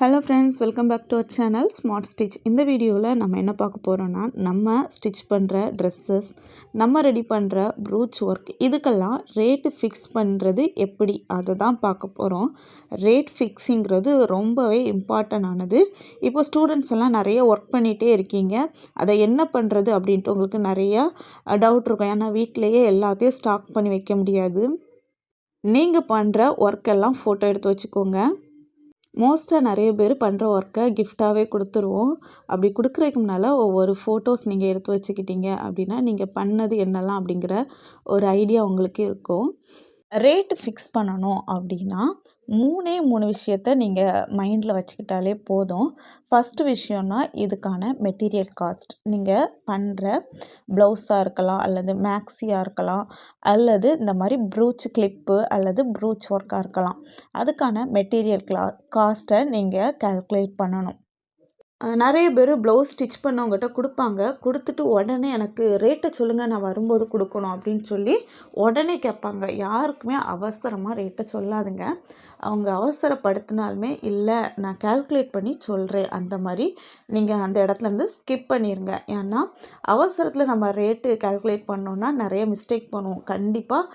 Hello friends, welcome back to our channel smart stitch. இந்த வீடியோவில் நம்ம என்ன பார்க்க போகிறோன்னா, நம்ம ஸ்டிச் பண்ணுற ட்ரெஸ்ஸஸ், நம்ம ரெடி பண்ணுற ப்ரூச் ஒர்க், இதுக்கெல்லாம் ரேட்டு ஃபிக்ஸ் பண்ணுறது எப்படி, அதை தான் பார்க்க போகிறோம். ரேட் ஃபிக்ஸிங்கிறது ரொம்பவே இம்பார்ட்டன்ட் ஆனது. இப்போ ஸ்டூடெண்ட்ஸ் எல்லாம் நிறைய ஒர்க் பண்ணிகிட்டே இருக்கீங்க. அதை என்ன பண்ணுறது அப்படின்ட்டு உங்களுக்கு நிறையா டவுட் இருக்கும். ஏன்னா வீட்டிலையே எல்லாத்தையும் ஸ்டாக் பண்ணி வைக்க முடியாது. நீங்கள் பண்ணுற ஒர்க்கெல்லாம் ஃபோட்டோ எடுத்து வச்சுக்கோங்க. மோஸ்ட்டாக நிறைய பேர் பண்ணுற ஒர்க்கை கிஃப்டாகவே கொடுத்துருவோம். அப்படி கொடுக்குறதுக்கு முன்னால் ஒவ்வொரு ஃபோட்டோஸ் நீங்கள் எடுத்து வச்சுக்கிட்டீங்க அப்படின்னா, நீங்கள் பண்ணது என்னெல்லாம் அப்படிங்கிற ஒரு ஐடியா உங்களுக்கு இருக்கும். ரேட்டு ஃபிக்ஸ் பண்ணணும் அப்படின்னா 3 விஷயத்த நீங்கள் மைண்டில் வச்சுக்கிட்டாலே போதும். ஃபஸ்ட்டு விஷயம்னா இதுக்கான மெட்டீரியல் காஸ்ட். நீங்கள் பண்ணுற ப்ளவுஸாக இருக்கலாம், அல்லது மேக்ஸியாக இருக்கலாம், அல்லது இந்த மாதிரி ப்ரூச் கிளிப்பு அல்லது ப்ரூச் ஒர்க்காக இருக்கலாம். அதுக்கான மெட்டீரியல் காஸ்ட்டை நீங்கள் கால்குலேட் பண்ணணும். நிறைய பேர் ப்ளவுஸ் ஸ்டிச் பண்ணவங்ககிட்ட கொடுப்பாங்க. கொடுத்துட்டு உடனே எனக்கு ரேட்டை சொல்லுங்கள், நான் வரும்போது கொடுக்கணும் அப்படின்னு சொல்லி உடனே கேட்பாங்க. யாருக்குமே அவசரமாக ரேட்டை சொல்லாதுங்க. அவங்க அவசரப்படுத்தினாலுமே இல்லை, நான் கால்குலேட் பண்ணி சொல்கிறேன், அந்த மாதிரி நீங்கள் அந்த இடத்துலேருந்து ஸ்கிப் பண்ணிடுங்க. ஏன்னா அவசரத்தில் நம்ம ரேட்டு கால்குலேட் பண்ணோன்னா நிறைய மிஸ்டேக் பண்ணுவோம். கண்டிப்பாக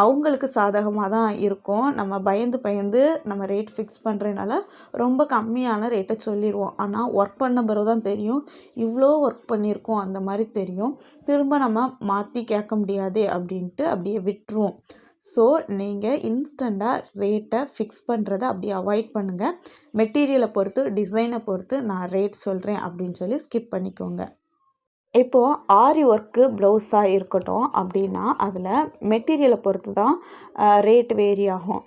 அவங்களுக்கு சாதகமாக தான் இருக்கும். நம்ம பயந்து நம்ம ரேட் ஃபிக்ஸ் பண்ணுறதுனால ரொம்ப கம்மியான ரேட்டை சொல்லிடுவோம். ஆனால் ஒர்க் பண்ண பிறகு தான் தெரியும், இவ்வளோ ஒர்க் பண்ணியிருக்கோம் அந்த மாதிரி தெரியும். திரும்ப நம்ம மாற்றி கேட்க முடியாது அப்படின்ட்டு அப்படியே விட்டுருவோம். ஸோ நீங்கள் இன்ஸ்டண்ட்டாக ரேட்டை ஃபிக்ஸ் பண்ணுறதை அப்படியே அவாய்ட் பண்ணுங்கள். மெட்டீரியலை பொறுத்து, டிசைனை பொறுத்து நான் ரேட் சொல்கிறேன் அப்படின்னு சொல்லி ஸ்கிப் பண்ணிக்கோங்க. இப்போது ஆரி ஒர்க்கு ப்ளவுஸாக இருக்கட்டும் அப்படின்னா, அதில் மெட்டீரியலை பொறுத்து தான் ரேட் வேரி ஆகும்.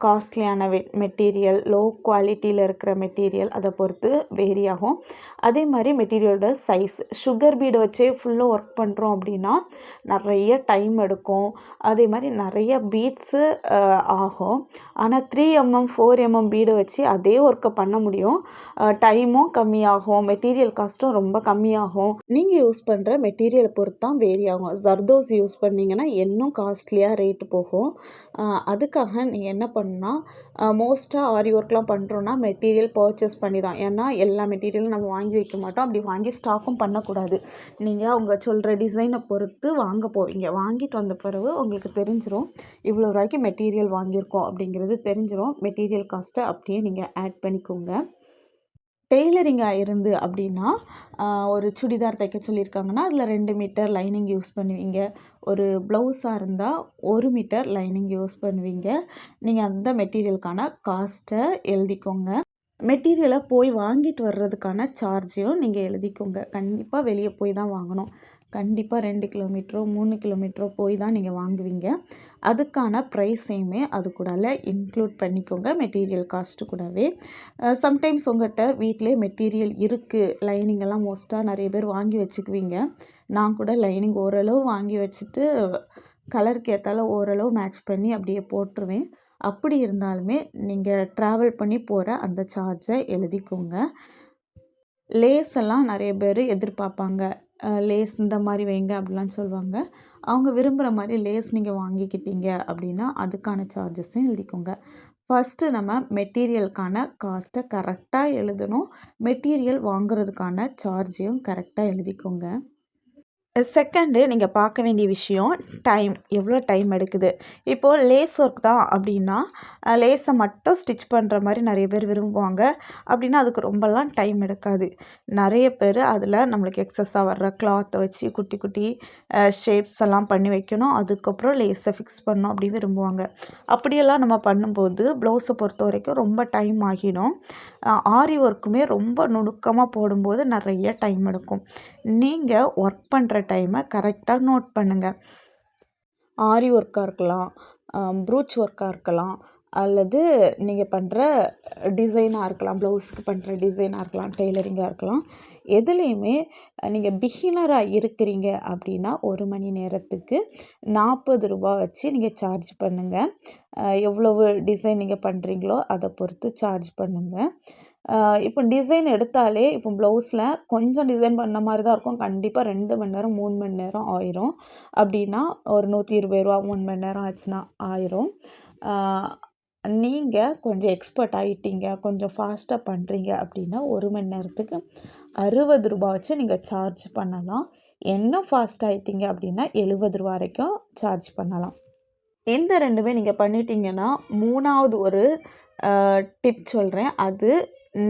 காஸ்ட்லியான மெட்டீரியல், லோ குவாலிட்டியில் இருக்கிற மெட்டீரியல், அதை பொறுத்து வேரி ஆகும். அதே மாதிரி மெட்டீரியலோட சைஸ், சுகர் பீடை வச்சே ஃபுல்லாக ஒர்க் பண்ணுறோம் அப்படின்னா நிறைய டைம் எடுக்கும். அதே மாதிரி நிறைய பீட்ஸு ஆகும். ஆனால் 3mm 4mm பீடை வச்சு அதே ஒர்க்கை பண்ண முடியும். டைமும் கம்மியாகும், மெட்டீரியல் காஸ்ட்டும் ரொம்ப கம்மியாகும். நீங்கள் யூஸ் பண்ணுற மெட்டீரியலை பொறுத்து தான் வேரி ஆகும். ஜர்தோஸ் யூஸ் பண்ணிங்கன்னா இன்னும் காஸ்ட்லியாக ரேட்டு போகும். அதுக்காக நீங்கள் என்ன பண்ணணும்னா, மோஸ்ட்டாக ஆரி ஒர்க்லாம் பண்ணுறோன்னா மெட்டீரியல் பர்ச்சேஸ் பண்ணி தான். ஏன்னா எல்லா மெட்டீரியலும் நம்ம வாங்கி வைக்க மாட்டோம். அப்படி வாங்கி ஸ்டாக்கும் பண்ணக்கூடாது. நீங்கள் அவங்க சொல்கிற டிசைனை பொறுத்து வாங்க போவீங்க. வாங்கிட்டு வந்த பிறகு உங்களுக்கு தெரிஞ்சிடும், இவ்வளோ ரூபாய்க்கு மெட்டீரியல் வாங்கியிருக்கோம் அப்படிங்கிறது தெரிஞ்சிடும். மெட்டீரியல் காஸ்ட்டை அப்படியே நீங்கள் ஆட் பண்ணிக்கோங்க. டெய்லரிங்காக இருந்து அப்படின்னா, ஒரு சுடிதார் தைக்க சொல்லியிருக்காங்கன்னா அதில் 2 மீட்டர் லைனிங் யூஸ் பண்ணுவீங்க. ஒரு ப்ளவுஸாக இருந்தால் 1 மீட்டர் லைனிங் யூஸ் பண்ணுவீங்க. நீங்கள் அந்த மெட்டீரியலுக்கான காஸ்ட்டை எழுதிக்கோங்க. மெட்டீரியலை போய் வாங்கிட்டு வர்றதுக்கான சார்ஜையும் நீங்கள் எழுதிக்கோங்க. கண்டிப்பாக வெளியே போய் தான் வாங்கணும். கண்டிப்பாக 2 கிலோமீட்டரோ 3 கிலோமீட்டரோ போய் தான் நீங்கள் வாங்குவீங்க. அதுக்கான ப்ரைஸையுமே அது கூடல இன்க்ளூட் பண்ணிக்கோங்க, மெட்டீரியல் காஸ்ட்டு கூடவே. சம்டைம்ஸ் உங்கள்கிட்ட வீட்டிலே மெட்டீரியல் இருக்குது, லைனிங்கெல்லாம் மோஸ்ட்டாக நிறைய பேர் வாங்கி வச்சுக்குவீங்க. நான் கூட லைனிங் ஓரளவு வாங்கி வச்சுட்டு கலருக்கு ஏற்றால ஓரளவு மேட்ச் பண்ணி அப்படியே போட்டுருவேன். அப்படி இருந்தாலுமே நீங்கள் ட்ராவல் பண்ணி போகிற அந்த சார்ஜை எழுதிக்கோங்க. லேஸ் எல்லாம் நிறைய பேர் எதிர்பார்ப்பாங்க. லேஸ் இந்த மாதிரி வைங்க அப்படிலாம் சொல்லுவாங்க. அவங்க விரும்புகிற மாதிரி லேஸ் நீங்கள் வாங்கிக்கிட்டீங்க அப்படின்னா அதுக்கான சார்ஜஸும் எழுதிக்கோங்க. ஃபஸ்ட்டு நம்ம மெட்டீரியலுக்கான காஸ்ட்டை கரெக்டாக எழுதணும். மெட்டீரியல் வாங்குறதுக்கான சார்ஜையும் கரெக்டாக எழுதிக்கோங்க. செகண்டு நீங்கள் பார்க்க வேண்டிய விஷயம் டைம். எவ்வளோ டைம் எடுக்குது. இப்போது லேஸ் ஒர்க் தான் அப்படின்னா, லேஸை மட்டும் ஸ்டிச் பண்ணுற மாதிரி நிறைய பேர் விரும்புவாங்க. அப்படின்னா அதுக்கு ரொம்பலாம் டைம் எடுக்காது. நிறைய பேர் அதில் நம்மளுக்கு எக்ஸஸாக வர்ற கிளாத்தை வச்சு குட்டி குட்டி ஷேப்ஸ் எல்லாம் பண்ணி வைக்கணும். அதுக்கப்புறம் லேஸை ஃபிக்ஸ் பண்ணணும் அப்படி விரும்புவாங்க. அப்படியெல்லாம் நம்ம பண்ணும்போது ப்ளவுஸை பொறுத்த வரைக்கும் ரொம்ப டைம் ஆகிடும். ஆரி ஒர்க்குமே ரொம்ப நுணுக்கமாக போடும்போது நிறைய டைம் எடுக்கும். நீங்கள் ஒர்க் பண்ணுற டைமை கரெக்டாக நோட் பண்ணுங்கள். ஆரி ஒர்க்காக இருக்கலாம், ப்ரூச் ஒர்க்காக இருக்கலாம், அல்லது நீங்கள் பண்ணுற டிசைனாக இருக்கலாம், ப்ளவுஸுக்கு பண்ணுற டிசைனாக இருக்கலாம், டெய்லரிங்காக இருக்கலாம். எதுலேயுமே நீங்கள் பிகினராக இருக்கிறீங்க அப்படின்னா 1 மணி நேரத்துக்கு 40 ரூபா வச்சு நீங்கள் சார்ஜ் பண்ணுங்கள். எவ்வளவு டிசைன் நீங்கள் பண்ணுறீங்களோ அதை பொறுத்து சார்ஜ் பண்ணுங்கள். இப்போ டிசைன் எடுத்தாலே இப்போ ப்ளவுஸில் கொஞ்சம் டிசைன் பண்ண மாதிரி தான் இருக்கும். கண்டிப்பாக 2 மணி நேரம் 3 மணி நேரம் ஆயிரும். அப்படின்னா ஒரு 120 ரூபா 3 மணி நேரம் ஆச்சுன்னா ஆயிரும். நீங்கள் கொஞ்சம் எக்ஸ்பர்ட் ஆகிட்டீங்க, கொஞ்சம் ஃபாஸ்ட்டாக பண்ணுறீங்க அப்படின்னா 1 மணி நேரத்துக்கு 60 ரூபா வச்சு நீங்கள் சார்ஜ் பண்ணலாம். இன்னும் ஃபாஸ்ட் ஆகிட்டீங்க அப்படின்னா 70 ரூபா வரைக்கும் சார்ஜ் பண்ணலாம். இந்த 2மே நீங்கள் பண்ணிட்டீங்கன்னா 3வது ஒரு டிப் சொல்கிறேன். அது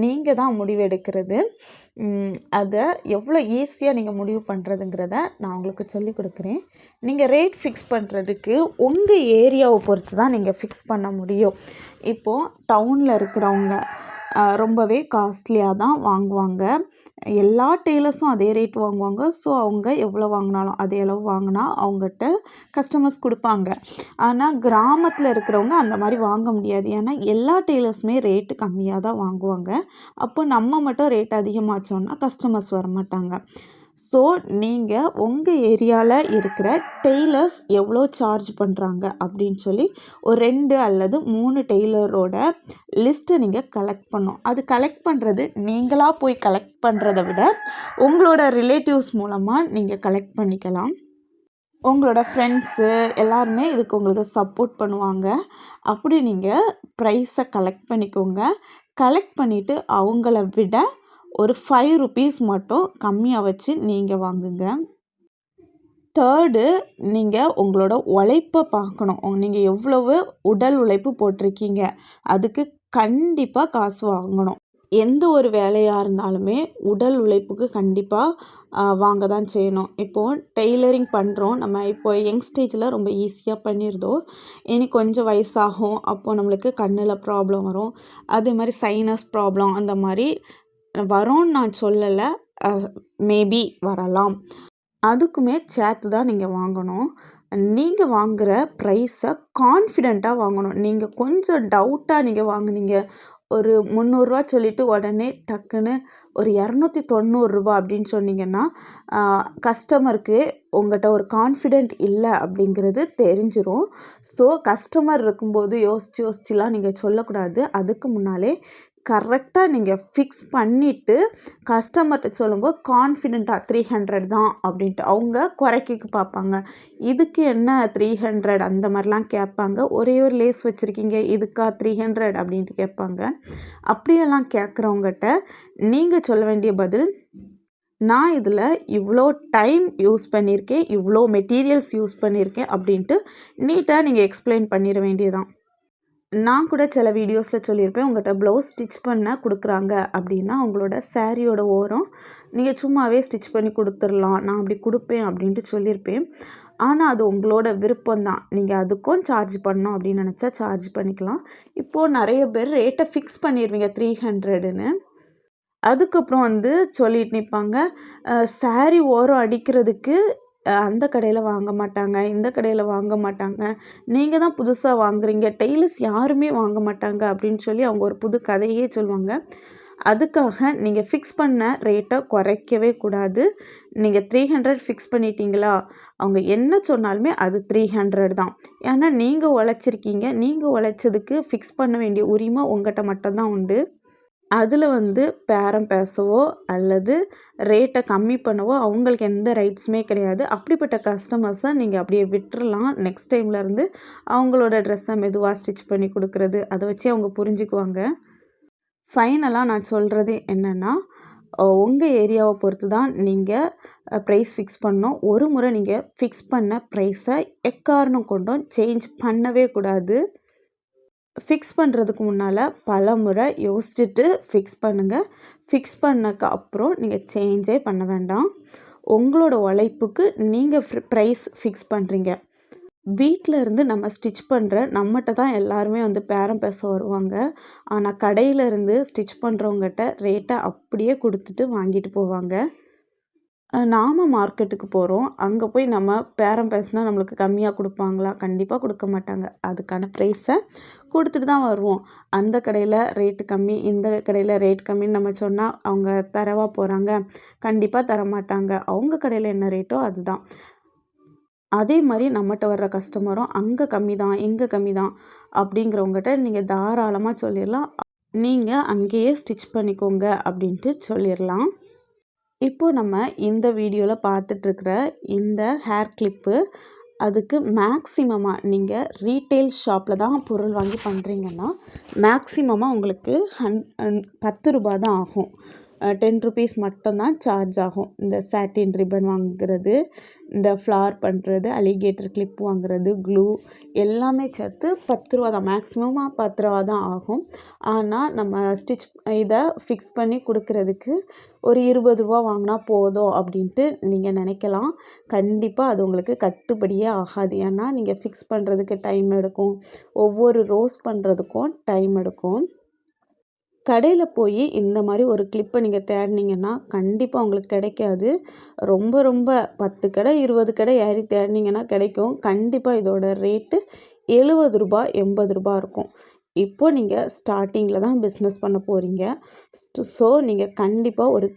நீங்கள் தான் முடிவெடுக்கிறது. அதை எவ்வளோ ஈஸியாக நீங்கள் முடிவு பண்ணுறதுங்கிறத நான் உங்களுக்கு சொல்லிக் கொடுக்குறேன். நீங்கள் ரேட் ஃபிக்ஸ் பண்ணுறதுக்கு உங்கள் ஏரியாவை பொறுத்து தான் நீங்கள் ஃபிக்ஸ் பண்ண முடியும். இப்போது டவுனில் இருக்கிறவங்க ரொம்பவே காஸ்ட்லியாக தான் வாங்குவாங்க. எல்லா டெய்லர்ஸும் அதே ரேட் வாங்குவாங்க. ஸோ அவங்க எவ்வளோ வாங்கினாலும் அதே அளவு வாங்கினா அவங்ககிட்ட கஸ்டமர்ஸ் கொடுப்பாங்க. ஆனால் கிராமத்தில் இருக்கிறவங்க அந்த மாதிரி வாங்க முடியாது. ஏன்னா எல்லா டெய்லர்ஸுமே ரேட்டு கம்மியாக தான் வாங்குவாங்க. அப்போ நம்ம மட்டும் ரேட் அதிகமாச்சோன்னா கஸ்டமர்ஸ் வரமாட்டாங்க. ஸோ நீங்கள் உங்கள் ஏரியாவில் இருக்கிற டெய்லர்ஸ் எவ்வளோ சார்ஜ் பண்ணுறாங்க அப்படின்னு சொல்லி ஒரு 2 அல்லது 3 டெய்லரோட லிஸ்ட்டை நீங்கள் கலெக்ட் பண்ணணும். அது கலெக்ட் பண்ணுறது நீங்களாக போய் கலெக்ட் பண்ணுறதை விட உங்களோட ரிலேட்டிவ்ஸ் மூலமாக நீங்கள் கலெக்ட் பண்ணிக்கலாம். உங்களோட ஃப்ரெண்ட்ஸு எல்லாருமே இதுக்கு உங்களுக்கு சப்போர்ட் பண்ணுவாங்க. அப்படி நீங்கள் ப்ரைஸை கலெக்ட் பண்ணிக்கோங்க. கலெக்ட் பண்ணிவிட்டு அவங்கள விட ஒரு 5 ருபீஸ் மட்டும் கம்மியாக வச்சு நீங்கள் வாங்குங்க. 3ர்டு, நீங்கள் உங்களோட உழைப்பை பார்க்கணும். நீங்கள் எவ்வளவு உடல் உழைப்பு போட்டிருக்கீங்க, அதுக்கு கண்டிப்பாக காசு வாங்கணும். எந்த ஒரு வேலையாக இருந்தாலுமே உடல் உழைப்புக்கு கண்டிப்பாக வாங்க தான் செய்யணும். இப்போது டெய்லரிங் பண்ணுறோம், நம்ம இப்போ யங் ஸ்டேஜில் ரொம்ப ஈஸியாக பண்ணிடுதோம். இனி கொஞ்சம் வயசாகும், அப்போது நம்மளுக்கு கண்ணில் ப்ராப்ளம் வரும். அதே மாதிரி சைனஸ் ப்ராப்ளம் அந்த மாதிரி வரும்னு நான் சொல்லலை, மேபி வரலாம். அதுக்குமே சேர்த்து தான் நீங்கள் வாங்கணும். நீங்கள் வாங்குகிற ப்ரைஸை கான்ஃபிடெண்ட்டாக வாங்கணும். நீங்கள் கொஞ்சம் டவுட்டாக நீங்கள் வாங்குனீங்க, ஒரு 300 ரூபா சொல்லிவிட்டு உடனே டக்குன்னு ஒரு 290 ரூபா அப்படின்னு சொன்னீங்கன்னா கஸ்டமருக்கு உங்கள்கிட்ட ஒரு கான்ஃபிடென்ட் இல்லை அப்படிங்கிறது தெரிஞ்சிடும். ஸோ கஸ்டமர் இருக்கும்போது யோசிச்சுலாம் நீங்கள் சொல்லக்கூடாது. அதுக்கு முன்னாலே கரெக்டாக நீங்கள் ஃபிக்ஸ் பண்ணிவிட்டு கஸ்டமர்கிட்ட சொல்லும்போது கான்ஃபிடெண்ட்டாக 300 தான் அப்படின்ட்டு அவங்க குறைக்க பார்ப்பாங்க. இதுக்கு என்ன 300 அந்த மாதிரிலாம் கேட்பாங்க. ஒரே ஒரு லேஸ் வச்சுருக்கீங்க, இதுக்கா 300 அப்படின்ட்டு கேட்பாங்க. அப்படியெல்லாம் கேட்குறவங்ககிட்ட நீங்கள் சொல்ல வேண்டிய பதில், நான் இதில் இவ்வளோ டைம் யூஸ் பண்ணியிருக்கேன், இவ்வளோ மெட்டீரியல்ஸ் யூஸ் பண்ணியிருக்கேன் அப்படின்ட்டு நீட்டாக நீங்கள் எக்ஸ்பிளைன் பண்ணிட வேண்டியதான். நான் கூட சில வீடியோஸில் சொல்லியிருப்பேன், உங்கள்கிட்ட ப்ளவுஸ் ஸ்டிச் பண்ண கொடுக்குறாங்க அப்படின்னா அவங்களோட சாரியோட ஓரம் நீங்கள் சும்மாவே ஸ்டிச் பண்ணி கொடுத்துடலாம், நான் அப்படி கொடுப்பேன் அப்படின்ட்டு சொல்லியிருப்பேன். ஆனால் அது உங்களோட விருப்பம்தான். நீங்கள் அதுக்கும் சார்ஜ் பண்ணணும் அப்படின்னு நினச்சா சார்ஜ் பண்ணிக்கலாம். இப்போது நிறைய பேர் ரேட்டை ஃபிக்ஸ் பண்ணிடுவீங்க 300ன்னு. அதுக்கப்புறம் சொல்லிட்டு நிற்பாங்க, சாரி ஓரம் அடிக்கிறதுக்கு அந்த கடையில் வாங்க மாட்டாங்க, இந்த கடையில் வாங்க மாட்டாங்க, நீங்கள் தான் புதுசாக வாங்குறீங்க, டெய்லர்ஸ் யாருமே வாங்க மாட்டாங்க அப்படின்னு சொல்லி அவங்க ஒரு புது கதையே சொல்லுவாங்க. அதுக்காக நீங்கள் ஃபிக்ஸ் பண்ண ரேட்டை குறைக்கவே கூடாது. நீங்கள் 300 ஃபிக்ஸ் பண்ணிட்டீங்களா, அவங்க என்ன சொன்னாலுமே அது 300 தான். ஏன்னா நீங்கள் உழைச்சிருக்கீங்க, நீங்கள் உழைச்சதுக்கு ஃபிக்ஸ் பண்ண வேண்டிய உரிமை உங்கள்கிட்ட மட்டும்தான் உண்டு. அதில் பேரம் பேசவோ அல்லது ரேட்டை கம்மி பண்ணவோ அவங்களுக்கு எந்த ரைட்ஸுமே கிடையாது. அப்படிப்பட்ட கஸ்டமர்ஸை நீங்கள் அப்படியே விட்டுறலாம். நெக்ஸ்ட் டைம்லேருந்து அவங்களோட ட்ரெஸ்ஸை மெதுவாக ஸ்டிச் பண்ணி கொடுக்குறது, அதை வச்சு அவங்க புரிஞ்சுக்குவாங்க. ஃபைனலாக நான் சொல்கிறது என்னென்னா, உங்கள் ஏரியாவை பொறுத்து தான் நீங்கள் ப்ரைஸ் ஃபிக்ஸ் பண்ணணும். ஒரு முறை நீங்கள் ஃபிக்ஸ் பண்ண ப்ரைஸை எக்காரணம் கொண்டும் சேஞ்ச் பண்ணவே கூடாது. ஃபிக்ஸ் பண்ணுறதுக்கு முன்னால் பல முறை யோசிச்சுட்டு ஃபிக்ஸ் பண்ணுங்கள். ஃபிக்ஸ் பண்ணக்கு அப்புறம் நீங்கள் சேஞ்சே பண்ண வேண்டாம். உங்களோட உழைப்புக்கு நீங்கள் ப்ரைஸ் ஃபிக்ஸ் பண்ணுறீங்க. வீட்டில் இருந்து நம்ம ஸ்டிச் பண்ணுற நம்மகிட்ட தான் எல்லாருமே பேரம் பேச வருவாங்க. ஆனால் கடையில் இருந்து ஸ்டிச் பண்ணுறவங்ககிட்ட ரேட்டை அப்படியே கொடுத்துட்டு வாங்கிட்டு போவாங்க. நாம் மார்க்கெட்டுக்கு போகிறோம், அங்கே போய் நம்ம பேரம் பேசினா நம்மளுக்கு கம்மியாக கொடுப்பாங்களா? கண்டிப்பாக கொடுக்க மாட்டாங்க. அதுக்கான ப்ரைஸை கொடுத்துட்டு தான் வருவோம். அந்த கடையில் ரேட்டு கம்மி, இந்த கடையில் ரேட் கம்மின்னு நம்ம சொன்னால் அவங்க தரவா போகிறாங்க? கண்டிப்பாக தரமாட்டாங்க. அவங்க கடையில் என்ன ரேட்டோ அதுதான். அதே மாதிரி நம்மகிட்ட வர்ற கஸ்டமரும் அங்கே கம்மி தான், இங்கே கம்மி தான் அப்படிங்கிறவங்ககிட்ட நீங்கள் தாராளமாக சொல்லிடலாம், நீங்கள் அங்கேயே ஸ்டிச் பண்ணிக்கோங்க அப்படின்ட்டு சொல்லிடலாம். இப்போது நம்ம இந்த வீடியோவில் பார்த்துட்ருக்கிற இந்த ஹேர் கிளிப்பு அதுக்கு மேக்ஸிமமாக நீங்கள் ரீட்டெயில் ஷாப்பில் தான் பொருள் வாங்கி பண்ணுறீங்கன்னா மேக்ஸிமமாக உங்களுக்கு 10 ரூபா தான் ஆகும். 10 ருபீஸ் மட்டும்தான் சார்ஜ் ஆகும். இந்த சாட்டின் ரிப்பன் வாங்குறது, இந்த ஃப்ளார் பண்ணுறது, அலிகேட்டர் கிளிப் வாங்குறது, க்ளூ எல்லாமே சேர்த்து 10 ரூபா தான், மேக்ஸிமமாக 10 ரூபா தான் ஆகும். ஆனால் நம்ம இதை ஃபிக்ஸ் பண்ணி கொடுக்கறதுக்கு ஒரு 20 ரூபா வாங்கினா போதும் அப்படின்ட்டு நீங்கள் நினைக்கலாம். கண்டிப்பாக அது உங்களுக்கு கட்டுப்படியே ஆகாது. ஏன்னா நீங்கள் ஃபிக்ஸ் பண்ணுறதுக்கு டைம் எடுக்கும், ஒவ்வொரு ரோஸ் பண்ணுறதுக்கும் டைம் எடுக்கும். கடையில் போய் இந்த மாதிரி ஒரு கிளிப்பை நீங்கள் தேடினீங்கன்னா கண்டிப்பாக உங்களுக்கு கிடைக்காது. ரொம்ப ரொம்ப 10 கடை 20 கடை ஏறி தேடினீங்கன்னா கிடைக்கும். கண்டிப்பாக இதோட ரேட்டு 70 ரூபா 80 ரூபா இருக்கும். இப்போது நீங்கள் ஸ்டார்டிங்கில் தான் பிஸ்னஸ் பண்ண போகிறீங்க. ஸோ நீங்கள் கண்டிப்பாக ஒரு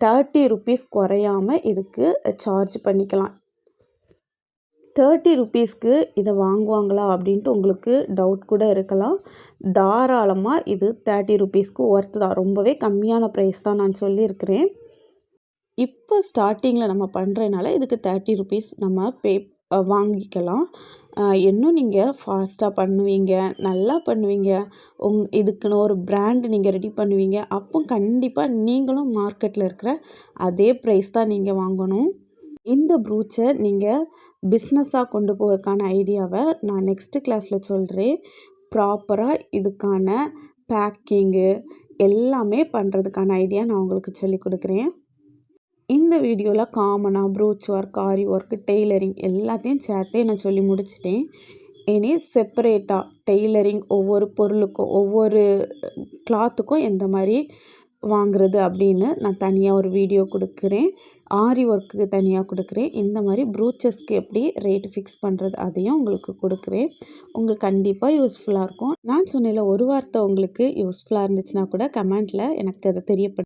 30 ருபீஸ் குறையாமல் இதுக்கு சார்ஜ் பண்ணிக்கலாம். 30 ருபீஸ்க்கு இதை வாங்குவாங்களா அப்படின்ட்டு உங்களுக்கு டவுட் கூட இருக்கலாம். தாராளமாக இது 30 ருபீஸ்க்கு ஒர்த்து தான். ரொம்பவே கம்மியான ப்ரைஸ் தான் நான் சொல்லியிருக்கிறேன். இப்போ ஸ்டார்டிங்கில் நம்ம பண்ணுறதுனால இதுக்கு 30 ருபீஸ் நம்ம வாங்கிக்கலாம். இன்னும் நீங்கள் ஃபாஸ்ட்டாக பண்ணுவீங்க, நல்லா பண்ணுவீங்க, இதுக்குன்னு ஒரு பிராண்டு நீங்கள் ரெடி பண்ணுவீங்க, அப்போ கண்டிப்பாக நீங்களும் மார்க்கெட்டில் இருக்கிற அதே ப்ரைஸ் தான் நீங்கள் வாங்கணும். இந்த ப்ரூச்சை நீங்கள் பிஸ்னஸாக கொண்டு போவதற்கான ஐடியாவை நான் நெக்ஸ்ட்டு கிளாஸில் சொல்கிறேன். ப்ராப்பராக இதுக்கான பேக்கிங்கு எல்லாமே பண்ணுறதுக்கான ஐடியா நான் உங்களுக்கு சொல்லிக் கொடுக்குறேன். இந்த வீடியோவில் காமனாக ப்ரூச் ஒர்க், ஆரி ஒர்க், டெய்லரிங் எல்லாத்தையும் சேர்த்தே நான் சொல்லி முடிச்சிட்டேன். இனி செப்பரேட்டாக டெய்லரிங் ஒவ்வொரு பொருளுக்கும் ஒவ்வொரு கிளாத்துக்கும் எந்த மாதிரி வாங்குறது அப்படின்னு நான் தனியாக ஒரு வீடியோ கொடுக்குறேன். ஆரி ஒர்க்குக்கு தனியாக கொடுக்குறேன். இந்த மாதிரி ப்ரூச்சஸ்க்கு எப்படி ரேட்டு ஃபிக்ஸ் பண்ணுறது அதையும் உங்களுக்கு கொடுக்குறேன். உங்களுக்கு கண்டிப்பாக யூஸ்ஃபுல்லாக இருக்கும். நான் சொன்னேன்ல, ஒரு வார்த்தை உங்களுக்கு யூஸ்ஃபுல்லாக இருந்துச்சுன்னா கூட கமெண்ட்டில் எனக்கு அதை தெரியப்படுத்துங்க.